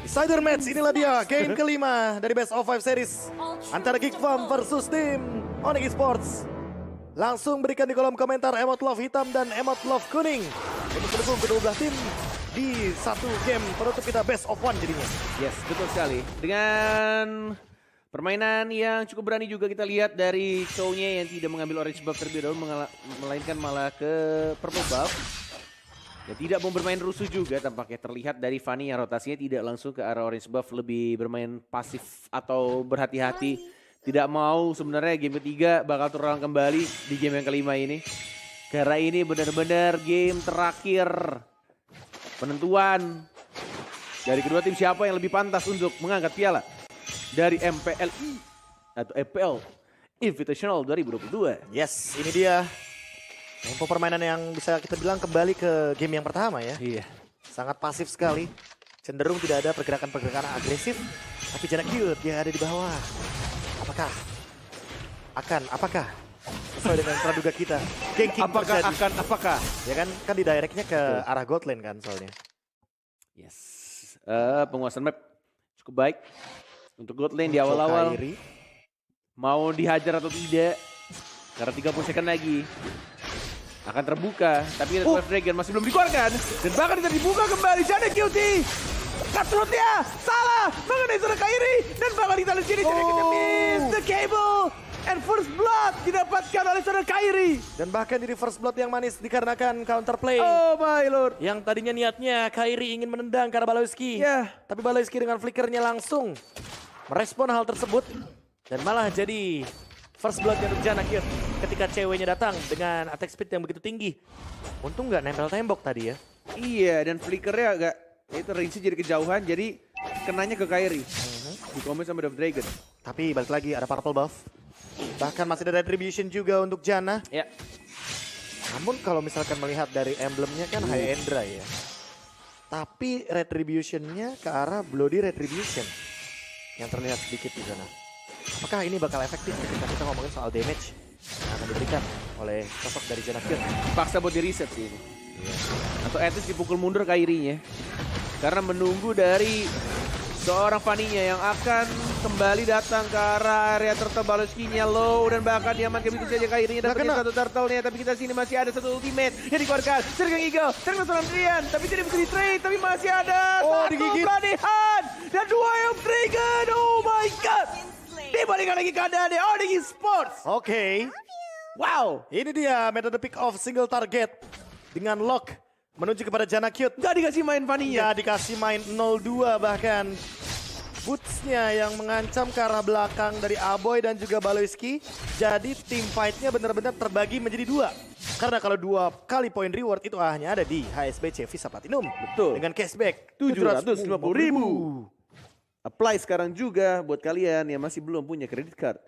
Decider match, inilah dia game kelima dari Best of 5 series antara Geek Farm versus tim Onyx Esports. Langsung berikan di kolom komentar emot love hitam dan emot love kuning untuk mendukung kedua belah tim di satu game penutup kita Best of 1 jadinya. Yes, betul sekali. Dengan permainan yang cukup berani juga kita lihat dari show-nya yang tidak mengambil orange buff terlebih dahulu, melainkan malah ke purple buff. Ya, tidak mau bermain rusuh juga tampaknya, terlihat dari Fanny yang rotasinya tidak langsung ke arah orange buff, lebih bermain pasif atau berhati-hati. Tidak mau sebenarnya game ketiga bakal terulang kembali di game yang kelima ini. Karena ini benar-benar game terakhir penentuan dari kedua tim siapa yang lebih pantas untuk mengangkat piala dari MPLI atau MPL Invitational 2022. Yes, ini dia tempo permainan yang bisa kita bilang kembali ke game yang pertama ya. Iya. Sangat pasif sekali. Cenderung tidak ada pergerakan-pergerakan agresif. Tapi Janak Cute dia ada di bawah. Apakah sesuai dengan praduga kita? Ganking terjadi. Apakah? Ya kan di directnya ke arah God Lane kan soalnya. Yes. Penguasaan map cukup baik untuk God Lane di awal-awal. Mau dihajar atau tidak? Karena 30 second lagi akan terbuka, tapi Wave Dragon masih belum dikeluarkan dan bahkan tidak dibuka kembali. Janak Cute Cutthroat-nya salah mengenai seorang Kairi dan bahkan kita lihat sini Janak Cute miss the cable and first blood didapatkan oleh seorang Kairi. Dan bahkan di first blood yang manis dikarenakan counterplay. Oh my lord. Yang tadinya niatnya Kairi ingin menendang karena Balowski. Yeah. Tapi Balowski dengan flickernya langsung merespon hal tersebut dan malah jadi first blood untuk Janak Cute ketika ceweknya datang dengan attack speed yang begitu tinggi. Untung nggak nempel tembok tadi ya. Iya, dan flickernya agak itu range jadi kejauhan, jadi kenanya ke Kairi. Di komen sama Dove Dragon. Tapi balik lagi ada purple buff. Bahkan masih ada retribution juga untuk Janna. Ya. Namun kalau misalkan melihat dari emblemnya kan high and dry ya. Tapi retributionnya ke arah bloody retribution yang terlihat sedikit di sana. Apakah ini bakal efektif ketika kita ngomongin soal damage yang akan diberikan oleh sosok dari Janak Cute? Paksa buat di reset sih ini. Atau at least dipukul mundur Kairinya. Karena menunggu dari seorang Fanny-nya yang akan kembali datang ke arah area turtle. Balowski-nya low dan bahkan diamankan begitu saja Kairinya dan punya satu turtle-nya. Tapi kita sini masih ada satu ultimate yang dikeluarkan. Sergang Eagle, sergang seorang Drian, tapi tidak bisa di-trade. Tapi masih ada satu pelatihan dan dua Elf Dragon. Oh my god. Dibalikan lagi keadaannya Onyx Esports. Oke. Wow. Ini dia metode pick off single target dengan lock menuju kepada Janak Cute. Gak dikasih main Fanny-nya. Gak dikasih main 0-2 bahkan. Boots-nya yang mengancam ke arah belakang dari Aboy dan juga Balowski. Jadi tim fight-nya benar-benar terbagi menjadi dua. Karena kalau 2 kali poin reward itu hanya ada di HSBC Visa Platinum. Betul. Dengan cashback 750.000. Apply sekarang juga buat kalian yang masih belum punya credit card.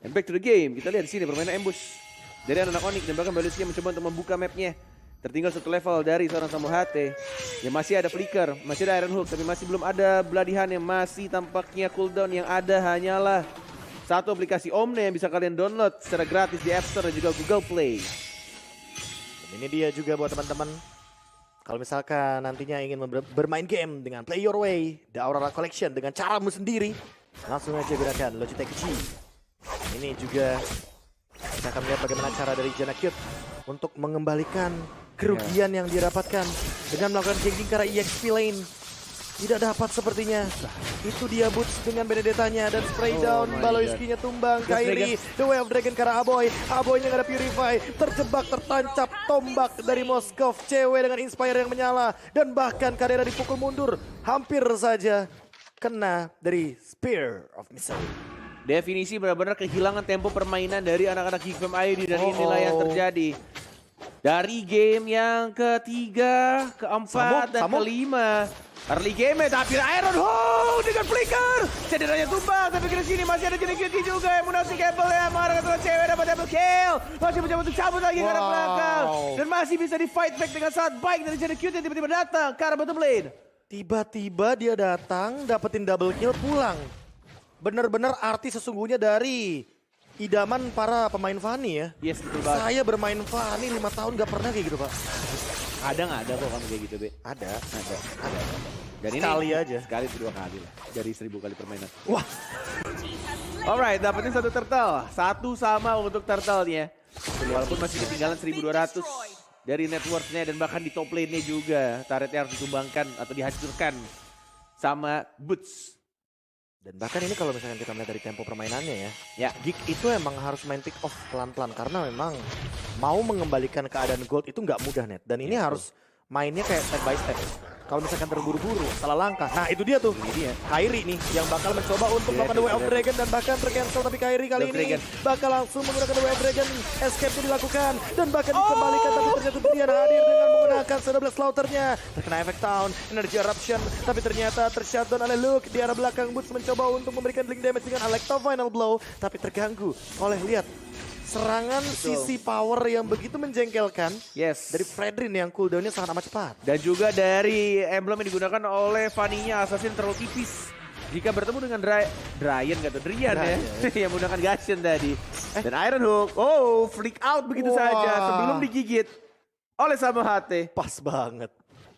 And back to the game, kita lihat di sini permainan ambush dari anak Onyx dan bahkan Balowski mencoba untuk membuka mapnya. Tertinggal satu level dari seorang Sambo HT. Ya masih ada flicker, masih ada Iron Hook, tapi masih belum ada Bloodihan yang masih tampaknya cooldown. Yang ada hanyalah satu aplikasi Omne yang bisa kalian download secara gratis di App Store dan juga Google Play. Dan ini dia juga buat teman-teman. Kalau misalkan nantinya ingin bermain game dengan Play Your Way, The Aurora Collection dengan caramu sendiri, langsung aja gunakan Logitech G. Ini juga kita akan melihat bagaimana cara dari Janak Cute untuk mengembalikan kerugian yang dia dapatkan dengan melakukan ganking ke arah EXP lane. Tidak dapat sepertinya. Itu dia Boots dengan Benedetta-nya dan spray down. Balowski-nya tumbang. Kairi, The Way of Dragon ke arah Aboy. Aboy-nya gak ada Purify. Terjebak, tertancap tombak dari Moskov. Cewek dengan Inspire yang menyala. Dan bahkan Kadera dipukul mundur. Hampir saja kena dari Spear of Misery. Definisi benar-benar kehilangan tempo permainan dari anak-anak Geek Farm ID dan inilah yang terjadi. Dari game yang ketiga, keempat, dan kelima. Early game tapi Iron Hook dengan flicker. Cederanya tumbang, tapi kira sini masih ada Janak Cute juga yang munasi kabel ya. Marah ketua cewek dapat double kill. Masih mencoba untuk cabut lagi ke arah belakang. Dan masih bisa di fight back dengan sangat baik dari Janak Cute yang tiba-tiba datang ke arah bottom lane. Tiba-tiba dia datang, dapetin double kill, pulang. Benar-benar arti sesungguhnya dari idaman para pemain Fanny ya. Yes, betul banget. Saya bermain Fanny 5 tahun gak pernah kayak gitu, Pak. Ada nggak ada kok kamu kayak gitu, Be? Ada. Dan Sekali aja. Sekali itu 2 kali lah. Dari 1000 kali permainan. Wah. Alright, dapetin 1 turtle. 1 sama untuk turtle-nya. Walaupun masih ketinggalan 1200 dari network-nya dan bahkan di top lane-nya juga. Turretnya harus ditumbangkan atau dihancurkan sama Boots. Dan bahkan ini kalau misalkan kita melihat dari tempo permainannya ya. Ya. Geek itu emang harus main pick off pelan-pelan. Karena memang mau mengembalikan keadaan gold itu nggak mudah, Net. Dan ini harus mainnya kayak step by step. Kalau misalkan terburu-buru, salah langkah. Nah itu dia tuh. Ini dia. Kairi nih yang bakal mencoba untuk melakukan The Way of Dragon dan bahkan tercancel. Tapi Kairi kali ini bakal langsung menggunakan The Way of Dragon. Escape-nya dilakukan dan bahkan dikembalikan. Tapi ternyata Brian hadir dengan menggunakan Shadow Slaughter-nya. Terkena efek Town, Energy Eruption. Tapi ternyata tershutdown oleh Luke. Di arah belakang Boots mencoba untuk memberikan blink damage dengan Electro Final Blow. Tapi terganggu oleh, lihat, serangan sisi power yang begitu menjengkelkan. Yes. Dari Fredrin yang cooldownnya sangat amat cepat. Dan juga dari emblem yang digunakan oleh Fanny-nya, Assassin terlalu tipis. Jika bertemu dengan Drian ya. Yang menggunakan Gashen tadi. Dan Iron Hook, flick out begitu saja sebelum digigit oleh Samohate. Pas banget.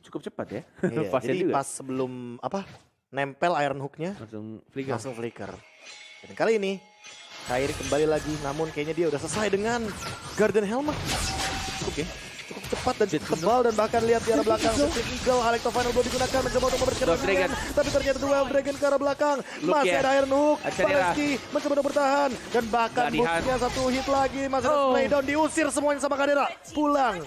Cukup cepat ya. Iya, Pasnya jadi juga. pas sebelum nempel Iron Hook-nya langsung flicker. Dan kali ini Kairi kembali lagi, namun kayaknya dia udah selesai dengan Guardian Helmet. Cukup ya, cukup cepat dan tebal dan bahkan lihat di arah belakang Split Eagle, Electro Final Blow digunakan mencoba untuk memberikan Dragon. Tapi ternyata The Way of Dragon ke arah belakang. Masih ada Iron Hook, Valeski mencoba untuk bertahan dan bahkan Boots-nya 1 hit lagi, masih ada playdown, diusir semuanya sama Kadera. Pulang.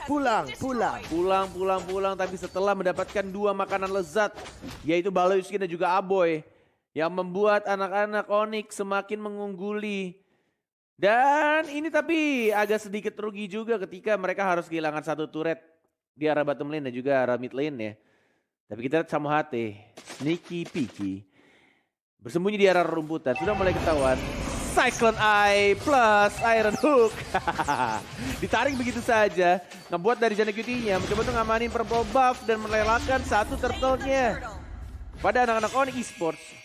Tapi setelah mendapatkan 2 makanan lezat, yaitu Baloyski dan juga Aboy, yang membuat anak-anak Onyx semakin mengungguli. Dan ini tapi agak sedikit rugi juga ketika mereka harus kehilangan 1 turret di arah bottom lane dan juga arah mid lane ya. Tapi kita lihat Samohate, sneaky peaky, bersembunyi di arah rumputan. Sudah mulai ketahuan. Cyclone Eye plus Iron Hook. Ditarik begitu saja. Ngebuat dari Jana QT-nya mencoba untuk ngamanin purple buff dan melelahkan 1 turtle-nya pada anak-anak Onyx Esports.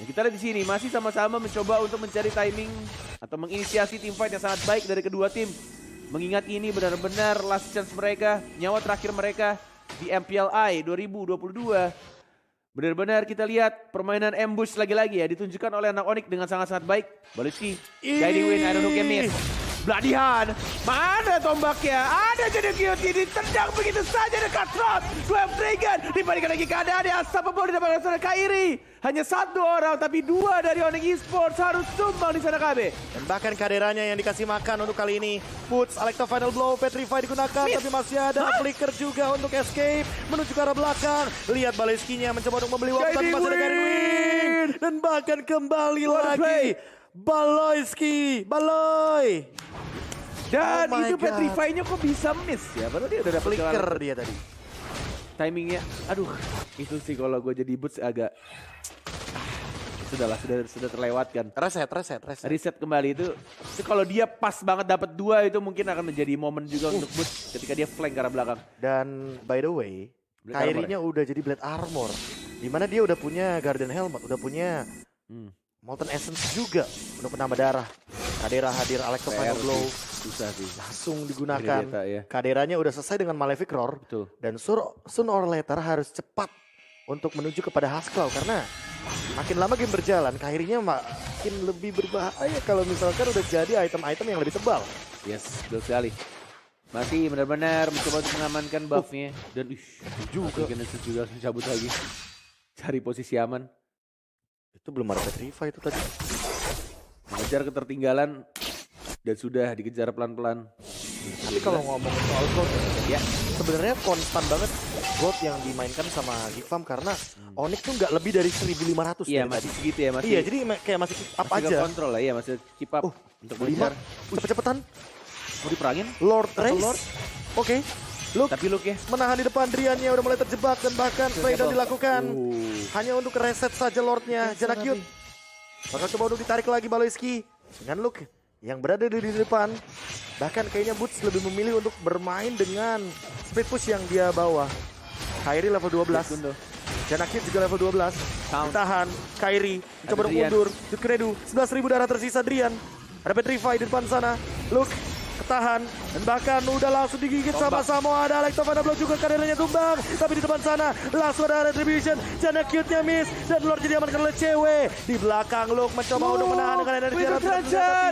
Nah, kita lihat di sini masih sama-sama mencoba untuk mencari timing atau menginisiasi team fight yang sangat baik dari kedua tim. Mengingat ini benar-benar last chance mereka, nyawa terakhir mereka di MPLI 2022. Benar-benar kita lihat permainan ambush lagi-lagi ya ditunjukkan oleh anak Onyx dengan sangat-sangat baik. Baloyski, guiding win, Iron Hook miss. Bloody Hand, mana tombaknya? Ada jadi QT ditendang begitu saja dekat slot. Dua Dragon dibalikan lagi keadaan yang unstoppable di depan sana Kairi. Hanya 1 orang tapi 2 dari Onyx Esports harus tumbang di sana KB. Dan bahkan kaderanya yang dikasih makan untuk kali ini. Boots, Electro Final Blow, Petrify digunakan. Tapi masih ada flicker juga untuk escape. Menuju ke arah belakang. Lihat Baloyski-nya mencoba untuk membeli waktu. Tapi masih ada Guiding Win. Dan bahkan kembali lagi. Baloyski, Baloy. Dan itu Petrify-nya kok bisa miss ya? Baru dia udah dapet flicker dia tadi. Timingnya, aduh, itu sih kalau gue jadi Boots agak sudah terlewatkan. Reset kembali itu kalau dia pas banget dapat 2 itu mungkin akan menjadi momen juga untuk Boots ketika dia flank ke arah belakang. Dan by the way, Kairi-nya udah jadi Blade Armor. Dimana dia udah punya Guardian Helmet, udah punya Molten Essence juga untuk penambah darah. Kadera hadir, Electro Final Blow. Susah sih. Langsung digunakan. Ya. Kaderanya udah selesai dengan Malefic Roar. Betul. Dan soon or later harus cepat untuk menuju kepada Hasklaw. Karena makin lama game berjalan, Kairi-nya makin lebih berbahaya kalau misalkan udah jadi item-item yang lebih tebal. Yes, betul sekali. Masih benar-benar mencoba untuk mengamankan buff-nya. Dan juga Genesis juga harus cabut lagi. Cari posisi aman. Itu belum ada Petrify itu tadi. Mengejar ketertinggalan dan sudah dikejar pelan-pelan. Tapi kalau ngomongin soal gold ya, sebenarnya konstan banget gold yang dimainkan sama Gifam karena Onyx tuh nggak lebih dari 1.500. Iya masih segitu ya, masih. Iya jadi kayak masih keep up masih aja. Kontrol lah ya, masih keep up untuk mengejar. Cepet-cepetan. Mau diperangin? Lord Race. Oke. Luke, tapi Luke ya menahan di depan, Driannya udah mulai terjebak dan bahkan playdown dilakukan. Hanya untuk reset saja Lordnya, Jana Cute. Bakal coba untuk ditarik lagi Baloyski dengan Luke yang berada di depan. Bahkan kayaknya Boots lebih memilih untuk bermain dengan split push yang dia bawa. Kairi level 12. Jana Cute juga level 12. Ditahan, Kairi coba untuk mundur. Jutkeredu, 11.000 darah tersisa Drian. Ada Petrify di depan sana. Luke bertahan. Dan bahkan udah langsung digigit sama Samoa. Ada Alex Vanablo juga, kadernya tumbang. Tapi di depan sana langsung ada Retribution. Jana cute-nya miss. Dan Lord jadi amankan oleh cewek. Di belakang Luke mencoba untuk menahan dengan energi.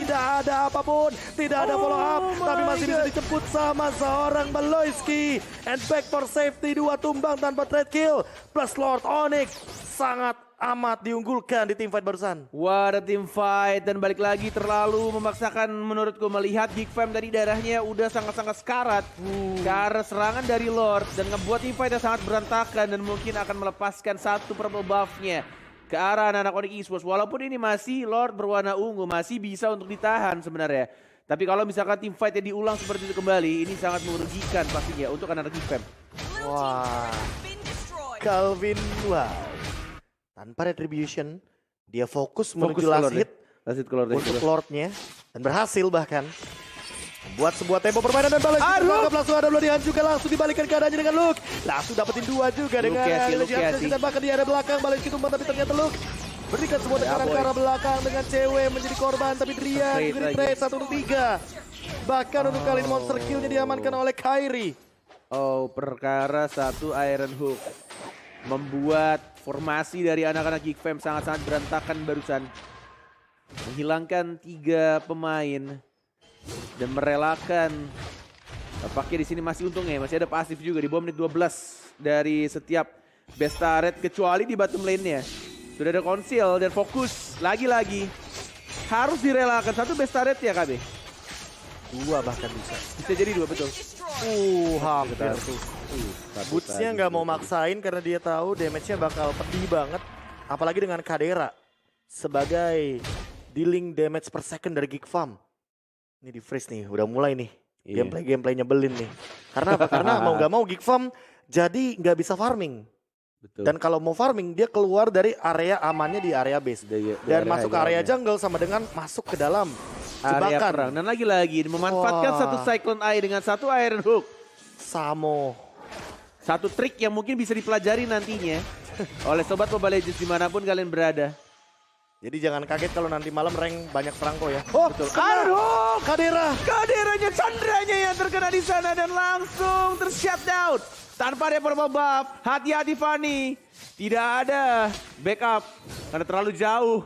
Tidak ada apapun. Tidak ada follow up. Tapi masih bisa dijemput sama seorang Baloyski. And back for safety. 2 tumbang tanpa trade kill. Plus Lord Onyx. Sangat amat diunggulkan di team fight barusan. What a team fight, dan balik lagi terlalu memaksakan menurutku melihat Geek Fam tadi darahnya udah sangat-sangat sekarat karena serangan dari Lord dan ngebuat team fight sangat berantakan dan mungkin akan melepaskan satu purple buff-nya ke arah anak-anak Onyx Esports. Walaupun ini masih Lord berwarna ungu, masih bisa untuk ditahan sebenarnya. Tapi kalau misalkan team fight-nya diulang seperti itu kembali, ini sangat merugikan pastinya untuk anak-anak Geek Fam. Wah, Calvin, wow. Tanpa Retribution, dia fokus menuju last hit untuk Lordnya. Dan berhasil bahkan membuat sebuah tempo permainan dan balas. Langsung ada Blodian juga langsung dibalikan keadaannya dengan Luke. Langsung dapetin 2 juga dengan Luke. Dan bahkan dia ada belakang, balas tumbang tapi ternyata Luke berikan sebuah tekanan ke arah belakang dengan cewek menjadi korban. Tapi Drian juga di trade 1-3. Bahkan untuk kali ini monster kill-nya diamankan oleh Kairi. Oh, perkara 1 Iron Hook membuat formasi dari anak-anak Geek Fam sangat-sangat berantakan barusan. Menghilangkan 3 pemain dan merelakan. Tampaknya di sini masih untungnya masih ada pasif juga di bawah menit 12 dari setiap best turret kecuali di bottom lane-nya. Sudah ada konsil dan fokus lagi-lagi harus direlakan 1 best turret ya KB. 2 bahkan bisa. Bisa jadi 2 betul. Hampir tuh. Boots-nya nggak mau maksain karena dia tahu damage-nya bakal pedih banget. Apalagi dengan Kadera sebagai dealing damage per second dari Geek Fam. Ini di freeze nih, udah mulai nih. Gameplay nyebelin nih. Karena apa? Karena mau nggak mau Geek Fam jadi nggak bisa farming. Betul. Dan kalau mau farming dia keluar dari area amannya di area base. Dan masuk ke area jungle sama dengan masuk ke dalam area perang. Dan lagi-lagi memanfaatkan 1 Cyclone Eye dengan 1 Iron Hook. Samo. 1 trik yang mungkin bisa dipelajari nantinya oleh Sobat Mobile Legends dimanapun kalian berada. Jadi jangan kaget kalau nanti malam rank banyak Franco ya. Betul. Aduh, Kaderanya Chandranya yang terkena di sana dan langsung tershutdown. Tanpa ada purple buff, hati-hati Fanny. Tidak ada backup karena terlalu jauh.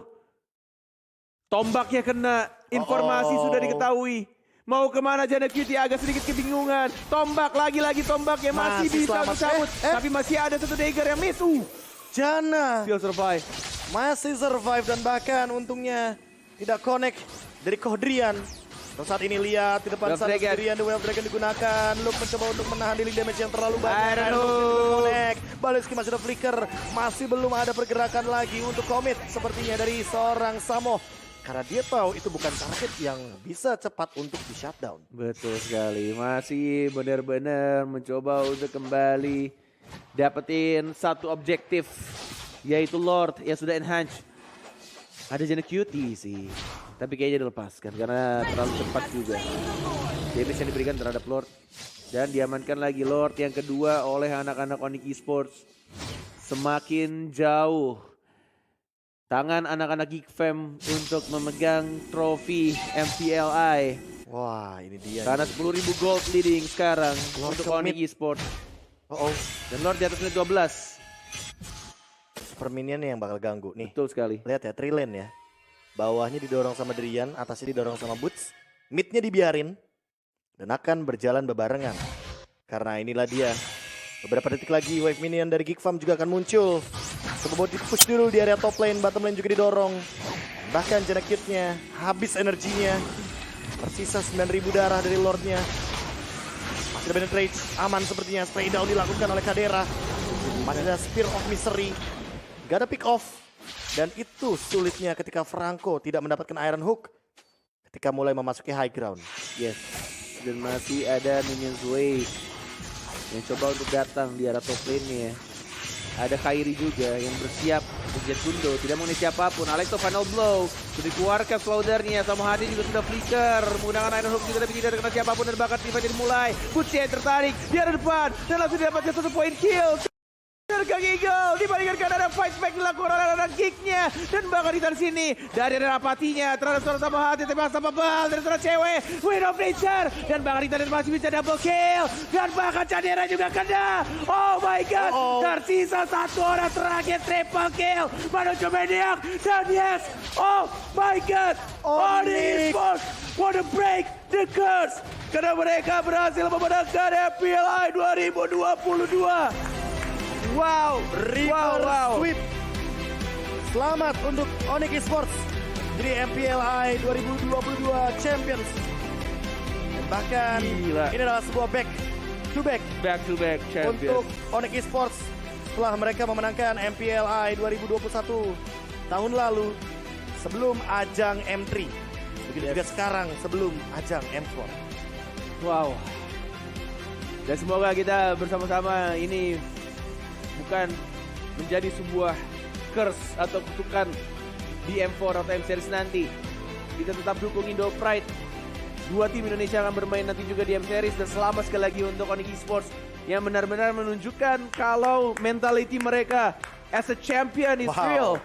Tombaknya kena, informasi sudah diketahui. Mau kemana Jana Cutie agak sedikit kebingungan. Tombak, lagi-lagi tombaknya masih bisa mencabut. Tapi masih ada 1 dagger yang miss. Jana Still survive. masih survive dan bahkan untungnya tidak connect dari Kodrian. Dan saat ini lihat di depan sana Kodrian, The Well Dragon digunakan. Luke mencoba untuk menahan dealing damage yang terlalu banyak. Connect. Baleski masih ada flicker. Masih belum ada pergerakan lagi untuk commit sepertinya dari seorang Samo. Karena dia tahu itu bukan target yang bisa cepat untuk di shutdown. Betul sekali. Masih benar-benar mencoba untuk kembali dapetin 1 objektif. Yaitu Lord yang sudah enhance. Ada Jana Cutie sih. Tapi kayaknya dilepaskan karena terlalu cepat juga. Damage yang diberikan terhadap Lord. Dan diamankan lagi Lord yang kedua oleh anak-anak Onyx Esports. Semakin jauh tangan anak-anak Geek Fam untuk memegang trofi MPLI. Wah, ini dia. Karena 10.000 gold leading sekarang Lord untuk Onyx Esports. Dan Lord di atas menit 12. Super minionnya yang bakal ganggu nih. Betul sekali. Lihat ya, Trilane ya. Bawahnya didorong sama Drian, atasnya didorong sama Boots. Midnya dibiarin. Dan akan berjalan bebarengan. Karena inilah dia. Beberapa detik lagi wave minion dari Geek Fam juga akan muncul. Coba di push dulu di area top lane, bottom lane juga didorong. Bahkan Jana Cute-nya habis energinya. Tersisa 9.000 darah dari Lordnya. Masih ada penetrate, aman sepertinya. Spray down dilakukan oleh Kadera. Masih ada Spear of Misery. Gak ada pick off. Dan itu sulitnya ketika Franco tidak mendapatkan Iron Hook. Ketika mulai memasuki high ground. Yes. Dan masih ada Minions Wave yang coba untuk datang di arah top lane-nya. Ada Kairi juga yang bersiap untuk Jet Gundo. Tidak mengenai siapapun. Alexo final blow. Sudah dikeluarkan slowdernya. Sama Hadi juga sudah flicker. Menggunakan Iron Hook juga tapi tidak terkena siapapun. Dan bahkan tiba dimulai. Butsi yang tertarik. Di arah depan. Dan langsung didapatkan 1 point kill. Kang Eagle dibandingkan ada fight back dilakukan oleh anak kicknya dan bahkan di sini dari ada apatinya terhadap seorang sama hati tapi sama bal dari seorang cewek Wind of Nature dan bahkan di masih bisa double kill dan bahkan Cadera juga kena. Oh my god, tersisa satu orang terakhir triple kill menuju Maniac dan yes, oh my god, Onyx Esports wanna break the curse karena mereka berhasil memenangkan MPLI 2022. Wow, Sweep. Selamat untuk Onyx Esports di MPLI 2022 Champions. Dan bahkan Gila. ini adalah sebuah back to back champions. untuk Onyx Esports setelah mereka memenangkan MPLI 2021 tahun lalu sebelum ajang M3. Begitu juga sekarang sebelum ajang M4. Wow. Dan semoga kita bersama-sama ini bukan menjadi sebuah curse atau kutukan di M4 atau M-Series nanti. Kita tetap dukung Indo Pride. Dua tim Indonesia akan bermain nanti juga di M-Series. Dan selamat sekali lagi untuk Onyx Esports yang benar-benar menunjukkan kalau mentality mereka as a champion is real.